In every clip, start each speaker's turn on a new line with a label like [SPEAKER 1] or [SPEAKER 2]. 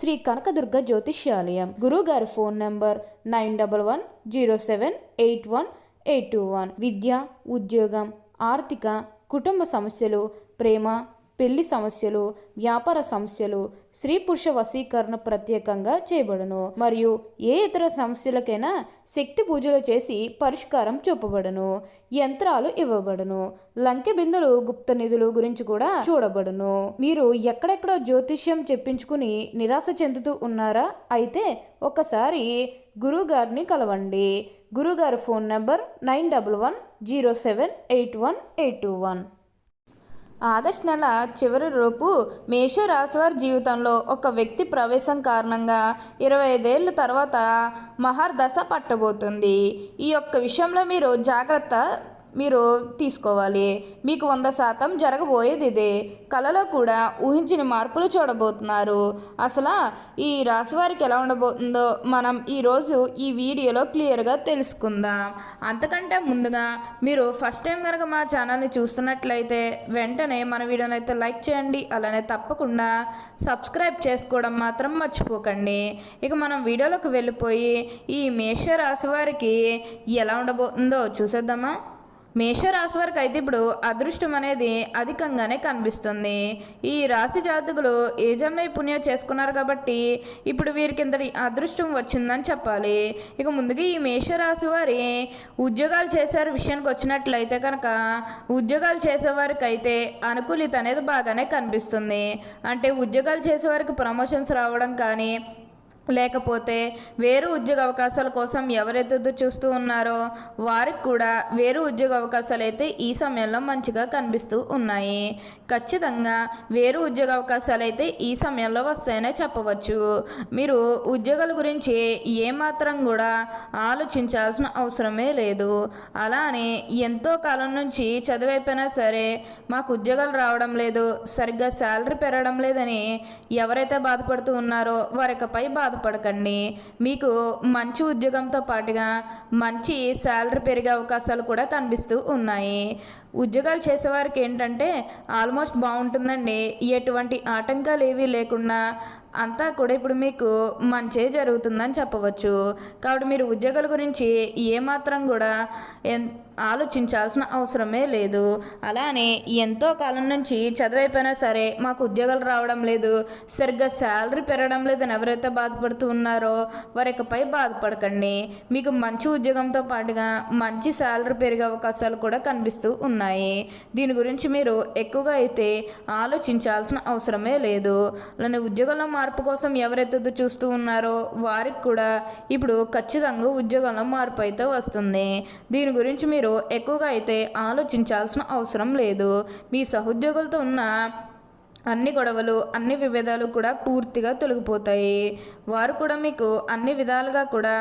[SPEAKER 1] శ్రీ కనకదుర్గ జ్యోతిష్యాలయం. గురువుగారి phone number 9117781821. విద్య, ఉద్యోగం, ఆర్థిక, కుటుంబ సమస్యలు, ప్రేమ, పెళ్లి సమస్యలు, వ్యాపార సమస్యలు, స్త్రీ పురుష వశీకరణ ప్రత్యేకంగా చేయబడును. మరియు ఏ ఇతర సమస్యలకైనా శక్తి పూజలు చేసి పరిష్కారం చూపబడును. యంత్రాలు ఇవ్వబడును. లంకె బిందులు, గుప్త నిధులు గురించి కూడా చూడబడును. మీరు ఎక్కడెక్కడో జ్యోతిష్యం చెప్పించుకుని నిరాశ చెందుతూ ఉన్నారా? అయితే ఒకసారి గురువుగారిని కలవండి. గురువుగారి ఫోన్ నంబర్ 9110781821. ఆగస్టు నెల చివరి లోపు మేషరాశివారి జీవితంలో ఒక వ్యక్తి ప్రవేశం కారణంగా 25 ఏళ్ళ తర్వాత మహర్దశ పట్టబోతుంది. ఈ యొక్క విషయంలో మీరు జాగ్రత్త తీసుకోవాలి. మీకు 100% జరగబోయేది ఇదే. కళలో కూడా ఊహించిన మార్పులు చూడబోతున్నారు. అసలు ఈ రాశి వారికి ఎలా ఉండబోతుందో మనం ఈరోజు ఈ వీడియోలో క్లియర్గా తెలుసుకుందాం. అంతకంటే ముందుగా మీరు ఫస్ట్ టైం కనుక మా ఛానల్ని చూస్తున్నట్లయితే వెంటనే మన వీడియోని అయితే లైక్ చేయండి. అలానే తప్పకుండా సబ్స్క్రైబ్ చేసుకోవడం మాత్రం మర్చిపోకండి. ఇక మనం వీడియోలోకి వెళ్ళిపోయి ఈ మేషరాశి వారికి ఎలా ఉండబోతుందో చూసేద్దామా. మేషరాశి వారికి అయితే ఇప్పుడు అదృష్టం అనేది అధికంగానే కనిపిస్తుంది. ఈ రాశి జాతకులు ఏ జన్మ పుణ్యం చేసుకున్నారు కాబట్టి ఇప్పుడు వీరికి ఇంతటి అదృష్టం వచ్చిందని చెప్పాలి. ఇక ముందుగా ఈ మేషరాశి వారి ఉద్యోగాలు చేసే విషయానికి వచ్చినట్లయితే కనుక ఉద్యోగాలు చేసేవారికి అయితే అనుకూలిత అనేది బాగానే కనిపిస్తుంది. అంటే ఉద్యోగాలు చేసేవారికి ప్రమోషన్స్ రావడం కానీ లేకపోతే వేరు ఉద్యోగ అవకాశాల కోసం ఎవరైతే చూస్తూ ఉన్నారో వారికి కూడా వేరు ఉద్యోగ అవకాశాలు అయితే ఈ సమయంలో మంచిగా కనిపిస్తూ ఉన్నాయి. ఖచ్చితంగా వేరు ఉద్యోగ అవకాశాలు అయితే ఈ సమయంలో వస్తాయనే చెప్పవచ్చు. మీరు ఉద్యోగాల గురించి ఏమాత్రం కూడా ఆలోచించాల్సిన అవసరమే లేదు. అలానే ఎంతో కాలం నుంచి చదివైపోయినా సరే మాకు ఉద్యోగాలు రావడం లేదు, సరిగ్గా శాలరీ పెరగడం లేదని ఎవరైతే బాధపడుతూ ఉన్నారో వారిపై బాధపడకండి. మీకు మంచి ఉద్యోగంతో పాటుగా మంచి శాలరీ పెరిగే అవకాశాలు కూడా కనిపిస్తూ ఉన్నాయి. ఉద్యోగాలు చేసేవారికి ఏంటంటే ఆల్మోస్ట్ బాగుంటుందండి. ఎటువంటి ఆటంకాలు ఏవీ లేకుండా అంతా కూడా ఇప్పుడు మీకు మంచి జరుగుతుందని చెప్పవచ్చు. కాబట్టి మీరు ఉద్యోగాల గురించి ఏమాత్రం కూడా ఆలోచించాల్సిన అవసరమే లేదు. అలానే ఎంతో కాలం నుంచి చదువైపోయినా సరే మాకు ఉద్యోగాలు రావడం లేదు, సరిగ్గా శాలరీ పెరగడం లేదని ఎవరైతే బాధపడుతూ ఉన్నారో వారిపై బాధపడకండి. మీకు మంచి ఉద్యోగంతో పాటుగా మంచి శాలరీ పెరిగే అవకాశాలు కూడా కనిపిస్తూ ఉన్నాయి. దీని గురించి మీరు ఎక్కువగా అయితే ఆలోచించాల్సిన అవసరమే లేదు. అలానే ఉద్యోగంలో మార్పు కోసం ఎవరైతే చూస్తూ ఉన్నారో వారికి కూడా ఇప్పుడు ఖచ్చితంగా ఉద్యోగంలో మార్పు అయితే వస్తుంది. దీని గురించి మీరు ఎక్కువగా అయితే ఆలోచించాల్సిన అవసరం లేదు. మీ సహోద్యోగులతో ఉన్న అన్ని గొడవలు, అన్ని విభేదాలు కూడా పూర్తిగా తొలగిపోతాయి. వారు కూడా మీకు అన్ని విధాలుగా కూడా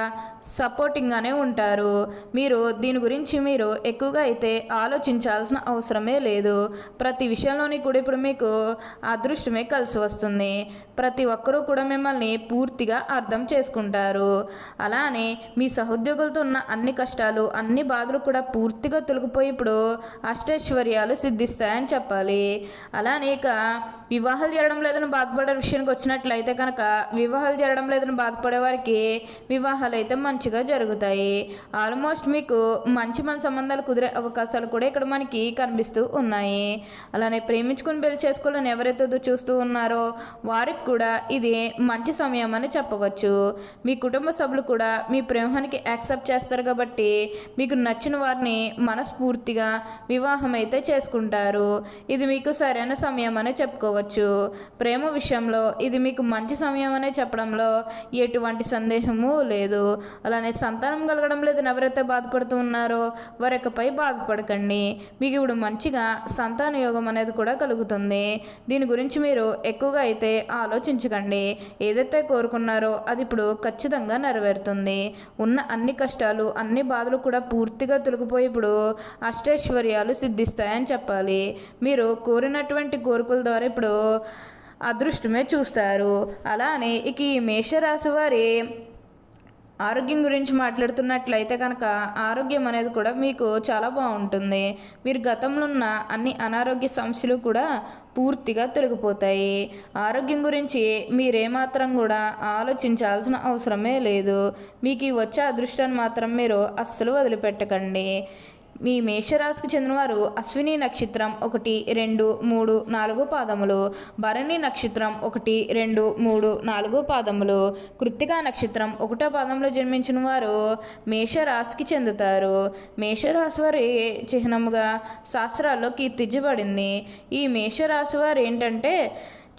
[SPEAKER 1] సపోర్టింగ్గానే ఉంటారు. మీరు దీని గురించి మీరు ఎక్కువగా అయితే ఆలోచించాల్సిన అవసరమే లేదు. ప్రతి విషయంలోని కూడా ఇప్పుడు మీకు అదృష్టమే కలిసి వస్తుంది. ప్రతి ఒక్కరూ కూడా మిమ్మల్ని పూర్తిగా అర్థం చేసుకుంటారు. అలానే మీ సహోద్యోగులతో ఉన్న అన్ని కష్టాలు, అన్ని బాధలు కూడా పూర్తిగా తొలగిపోయి ఇప్పుడు అష్టైశ్వర్యాలు సిద్ధిస్తాయని చెప్పాలి. అలానే ఇక వివాహాలు జరగడం లేదని బాధపడే విషయానికి వచ్చినట్లయితే కనుక వివాహాలు జరగడం లేదని బాధపడే వారికి వివాహాలు అయితే మంచిగా జరుగుతాయి. ఆల్మోస్ట్ మీకు మంచి సంబంధాలు కుదిరే అవకాశాలు కూడా ఇక్కడ మనకి కనిపిస్తూ ఉన్నాయి. అలానే ప్రేమించుకుని పెళ్లి చేసుకోవాలని ఎవరైతే చూస్తూ ఉన్నారో వారికి కూడా ఇది మంచి సమయం అని చెప్పవచ్చు. మీ కుటుంబ సభ్యులు కూడా మీ ప్రేమానికి యాక్సెప్ట్ చేస్తారు కాబట్టి మీకు నచ్చిన వారిని మనస్ఫూర్తిగా వివాహం అయితే చేసుకుంటారు. ఇది మీకు సరైన సమయం అని చెప్పుకోవచ్చు. ప్రేమ విషయంలో ఇది మీకు మంచి సమయం అనే చెప్పడంలో ఎటువంటి సందేహము లేదు. అలానే సంతానం కలగడం లేదని ఎవరైతే బాధపడుతూ ఉన్నారో వారిపై బాధపడకండి. మీకు ఇప్పుడు మంచిగా సంతాన యోగం అనేది కూడా కలుగుతుంది. దీని గురించి మీరు ఎక్కువగా అయితే ఆలోచించకండి. ఏదైతే కోరుకున్నారో అది ఇప్పుడు ఖచ్చితంగా నెరవేరుతుంది. ఉన్న అన్ని కష్టాలు, అన్ని బాధలు కూడా పూర్తిగా తొలగిపోయి ఇప్పుడు అష్టైశ్వర్యాలు సిద్ధిస్తాయని చెప్పాలి. మీరు కోరినటువంటి కోరికల ద్వారా ఇప్పుడు అదృష్టమే చూస్తారు. అలానే ఇక ఈ మేషరాశి వారి ఆరోగ్యం గురించి మాట్లాడుతున్నట్లయితే కనుక ఆరోగ్యం అనేది కూడా మీకు చాలా బాగుంటుంది. మీరు గతంలో ఉన్న అన్ని అనారోగ్య సమస్యలు కూడా పూర్తిగా తొలగిపోతాయి. ఆరోగ్యం గురించి మీరేమాత్రం కూడా ఆలోచించాల్సిన అవసరమే లేదు. మీకు ఈ వచ్చే అదృష్టాన్ని మాత్రం మీరు అస్సలు వదిలిపెట్టకండి. మీ మేషరాశికి చెందినవారు అశ్విని నక్షత్రం 1, 2, 3, 4 పాదములు, భరణి నక్షత్రం 1, 2, 3, 4 పాదములు, కృత్తికా నక్షత్రం 1వ పాదంలో జన్మించిన వారు మేషరాశికి చెందుతారు. మేషరాశి వారి చిహ్నముగా శాస్త్రాల్లో కీర్తించబడింది. ఈ మేషరాశి వారు ఏంటంటే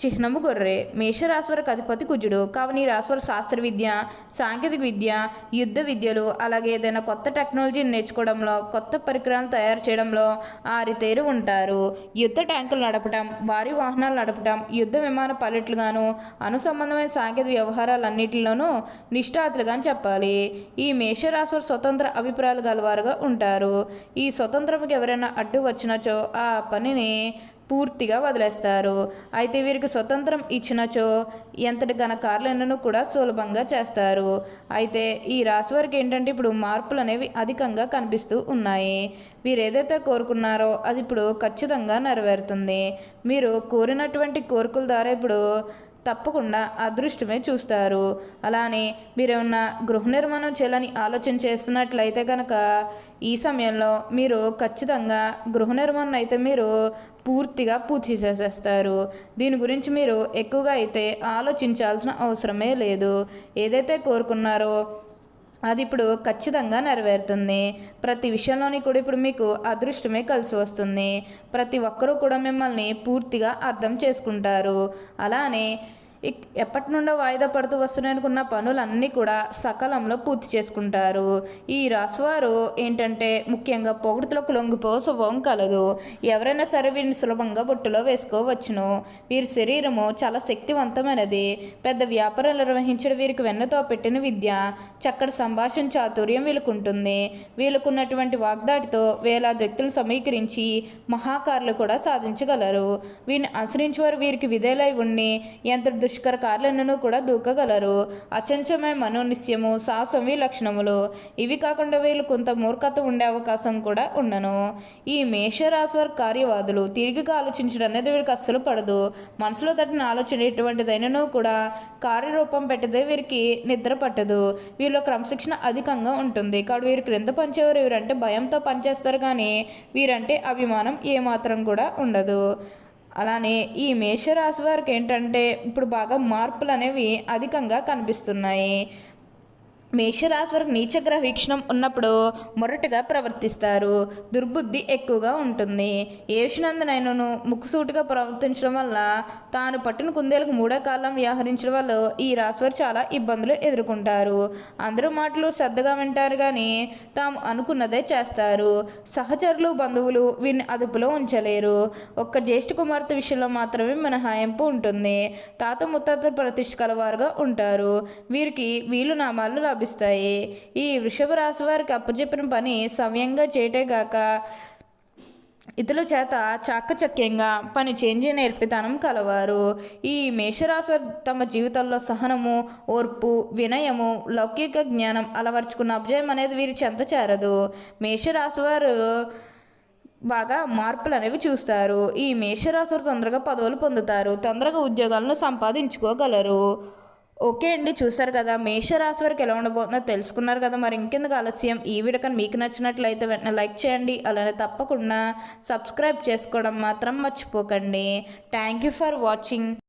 [SPEAKER 1] చిహ్నము గొర్రె. మేషరాశి వారికి అధిపతి కుజుడు. కావున ఈ రాశి వారు శాస్త్ర విద్య, సాంకేతిక విద్య, యుద్ధ విద్యలు, అలాగే ఏదైనా కొత్త టెక్నాలజీని నేర్చుకోవడంలో, కొత్త పరికరాలు తయారు చేయడంలో ఆరితేరి ఉంటారు. యుద్ధ ట్యాంకులు నడపటం, భారీ వాహనాలు నడపటం, యుద్ధ విమాన పైలట్లుగాను, అనుసంబంధమైన సాంకేతిక వ్యవహారాలన్నింటిలోనూ నిష్ఠాతులుగాని చెప్పాలి. ఈ మేషరాశి వారు స్వతంత్ర అభిప్రాయాలు గలవారుగా ఉంటారు. ఈ స్వతంత్రంకి ఎవరైనా అడ్డు వచ్చినచో ఆ పనిని పూర్తిగా వదిలేస్తారు. అయితే వీరికి స్వతంత్రం ఇచ్చినచో ఎంతటి ఘన కార్యాలను కూడా సులభంగా చేస్తారు. అయితే ఈ రాశి వారికి ఏంటంటే ఇప్పుడు మార్పులు అనేవి అధికంగా కనిపిస్తూ ఉన్నాయి. వీరు ఏదైతే కోరుకున్నారో అది ఇప్పుడు ఖచ్చితంగా నెరవేరుతుంది. మీరు కోరినటువంటి కోరికల ద్వారా ఇప్పుడు తప్పకుండా అదృష్టమే చూస్తారు. అలానే మీరేమన్నా గృహ నిర్మాణం చేయాలని ఆలోచన చేస్తున్నట్లయితే కనుక ఈ సమయంలో మీరు ఖచ్చితంగా గృహ నిర్మాణం అయితే మీరు పూర్తిగా పూర్తి చేసేస్తారు. దీని గురించి మీరు ఎక్కువగా అయితే ఆలోచించాల్సిన అవసరమే లేదు. ఏదైతే కోరుకున్నారో అది ఇప్పుడు ఖచ్చితంగా నెరవేరుతుంది. ప్రతి విషయంలోని కూడా ఇప్పుడు మీకు అదృష్టమే కలిసి వస్తుంది. ప్రతి ఒక్కరూ కూడా మిమ్మల్ని పూర్తిగా అర్థం చేసుకుంటారు. అలానే ఎప్పటి నుండో వాయిదా పడుతూ వస్తున్నాయనుకున్న పనులన్నీ కూడా సకాలంలో పూర్తి చేసుకుంటారు. ఈ రాశివారు ఏంటంటే ముఖ్యంగా పొగడుతలకు లొంగిపో స్వభావం కలదు. ఎవరైనా సరే వీరిని సులభంగా బొట్టులో వేసుకోవచ్చును. వీరి శరీరము చాలా శక్తివంతమైనది. పెద్ద వ్యాపారాలు నిర్వహించడం వీరికి వెన్నతో పెట్టిన విద్య. చక్కటి సంభాషణ చాతుర్యం వీళ్ళకుంటుంది. వీళ్ళకున్నటువంటి వాగ్దాటితో వేలాది వ్యక్తులను సమీకరించి మహాకారులు కూడా సాధించగలరు. వీరిని అనుసరించేవారు వీరికి విధేయులై ఉండి ఎంత దుష్కర కార్యాలను కూడా దూకగలరు. అచంచమైన మనోనిశ్యము, సాహసం లక్షణములు. ఇవి కాకుండా వీళ్ళు కొంత మూర్ఖత ఉండే అవకాశం కూడా ఉండను. ఈ మేషరాశి వారి కార్యవాదులు. తిరిగిగా ఆలోచించడం అనేది వీరికి అస్సలు పడదు. మనసులో తట్టిన ఆలోచన ఎటువంటిదైనను కూడా కార్యరూపం పెట్టదే వీరికి నిద్ర పట్టదు. వీళ్ళలో క్రమశిక్షణ అధికంగా ఉంటుంది. కాబట్టి వీరు క్రింద పనిచేవారు వీరంటే భయంతో పనిచేస్తారు, కానీ వీరంటే అభిమానం ఏమాత్రం కూడా ఉండదు. అలానే ఈ మేషరాశి వారికి ఏంటంటే ఇప్పుడు బాగా మార్పులు అనేవి అధికంగా కనిపిస్తున్నాయి. మేషరాశి వారికి నీచగ్రహ వీక్షణం ఉన్నప్పుడు మొరటుగా ప్రవర్తిస్తారు. దుర్బుద్ధి ఎక్కువగా ఉంటుంది. ఏ విషయానందనైనను ముక్కుసూటిగా ప్రవర్తించడం వల్ల తాను పట్టిన కుందేలకు మూడో కాలం వ్యవహరించడం వల్ల ఈ రాశివారు చాలా ఇబ్బందులు ఎదుర్కొంటారు. అందరూ మాటలు శ్రద్ధగా వింటారు, కానీ తాము అనుకున్నదే చేస్తారు. సహచరులు, బంధువులు వీరిని అదుపులో ఉంచలేరు. ఒక్క జ్యేష్ఠ కుమార్తె విషయంలో మాత్రమే మినహాయింపు ఉంటుంది. తాత ముత్తాత ప్రతిష్ఠ కలవారుగా ఉంటారు. వీరికి వీలు నామాలు లభిస్తాయి. ఈ వృషభ రాశి వారికి అప్పచెప్పిన పని సవ్యంగా చేయటేగాక ఇతరుల చేత చాకచక్యంగా పని చేంజే నేర్పితనం కలవారు. ఈ మేషరాశి వారు తమ జీవితంలో సహనము, ఓర్పు, వినయము, లౌకిక జ్ఞానం అలవర్చుకున్న అభ్యయం అనేది వీరి చెంత చేరదు. మేషరాశి వారు బాగా మార్పులు అనేవి చూస్తారు. ఈ మేషరాశి వారు తొందరగా పదవులు పొందుతారు. తొందరగా ఉద్యోగాలను సంపాదించుకోగలరు. ఓకే అండి, చూసారు కదా మేషరాశి వారికి ఎలా ఉండబోతుందో తెలుసుకున్నారు కదా. మరి ఇంకెందుకు ఆలస్యం, ఈ వీడియో కానీ మీకు నచ్చినట్లయితే వెంటనే లైక్ చేయండి. అలానే తప్పకుండా సబ్స్క్రైబ్ చేసుకోవడం మాత్రం మర్చిపోకండి. Thank you for watching.